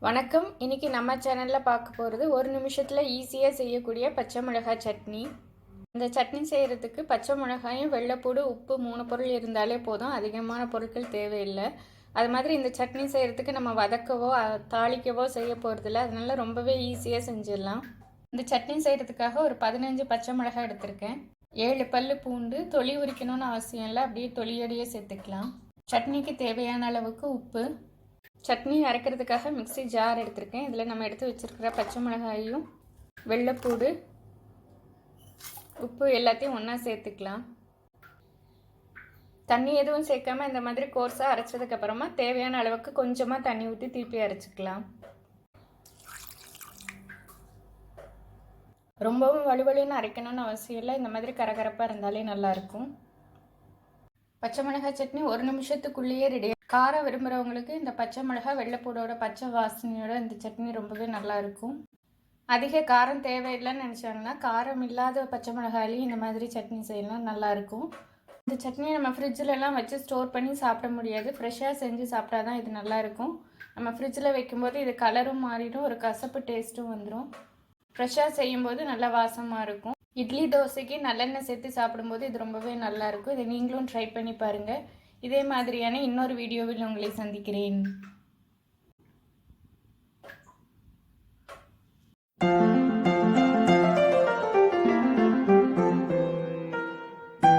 வணக்கம். இன்றைக்கி நம்ம சேனலில் பார்க்க போகிறது ஒரு நிமிஷத்தில் ஈஸியாக செய்யக்கூடிய பச்சை மிளகாய் சட்னி. இந்த சட்னி செய்கிறதுக்கு பச்சை மிளகாயும் வெள்ளைப்பூடு உப்பு 3 பொருள் இருந்தாலே போதும், அதிகமான பொருட்கள் தேவையில்லை. அது மாதிரி இந்த சட்னி செய்கிறதுக்கு நம்ம வதக்கவோ தாளிக்கவோ செய்ய போகிறதில்ல, அதனால ரொம்பவே ஈஸியாக செஞ்சிடலாம். இந்த சட்னி செய்கிறதுக்காக ஒரு 15 பச்சை மிளகாய் எடுத்திருக்கேன். 7 பல் பூண்டு. தொலி உரிக்கணும்னு அவசியம் இல்லை, அப்படியே தொலியோடையே சேர்த்துக்கலாம். சட்னிக்கு தேவையான அளவுக்கு உப்பு. சட்னி அரைக்கிறதுக்காக மிக்ஸி ஜார் எடுத்திருக்கேன். இதில் நம்ம எடுத்து வச்சுருக்கிற பச்சை மிளகாயும் வெள்ளைப்பூடு உப்பு எல்லாத்தையும் ஒன்றா சேர்த்துக்கலாம். தண்ணி எதுவும் சேர்க்காமல் இந்த மாதிரி கோர்ஸாக அரைச்சதுக்கப்புறமா தேவையான அளவுக்கு கொஞ்சமாக தண்ணி ஊற்றி திருப்பி அரைச்சிக்கலாம். ரொம்பவும் வலுவலுன்னு அரைக்கணும்னு அவசியம் இல்லை, இந்த மாதிரி கரகரப்பாக இருந்தாலே நல்லாயிருக்கும். பச்சை மிளகாய் சட்னி ஒரு நிமிஷத்துக்குள்ளேயே ரெடி. காரம் விரும்புகிறவங்களுக்கு இந்த பச்சை மிளகாய் வெள்ளைப்பூடோட பச்சை வாசனையோட இந்த சட்னி ரொம்பவே நல்லாயிருக்கும். அதிக காரம் தேவையில்லைன்னு நினச்சாங்கன்னா காரம் இல்லாத பச்சை மிளகாயிலையும் இந்த மாதிரி சட்னி செய்யலாம், நல்லாயிருக்கும். இந்த சட்னியை நம்ம ஃப்ரிட்ஜிலலாம் வச்சு ஸ்டோர் பண்ணி சாப்பிட முடியாது, ஃப்ரெஷ்ஷாக செஞ்சு சாப்பிட்டா தான் இது நல்லாயிருக்கும். நம்ம ஃப்ரிட்ஜில் வைக்கும்போது இது கலரும் மாறிடும், ஒரு கசப்பு டேஸ்ட்டும் வந்துடும். ஃப்ரெஷ்ஷாக செய்யும்போது நல்லா வாசமாக இருக்கும். இட்லி தோசைக்கு நல்லெண்ணெய் சேர்த்து சாப்பிடும்போது இது ரொம்பவே நல்லாயிருக்கும். இதை நீங்களும் ட்ரை பண்ணி பாருங்கள். இதே மாதிரியான இன்னொரு வீடியோவில் உங்களை சந்திக்கிறேன்.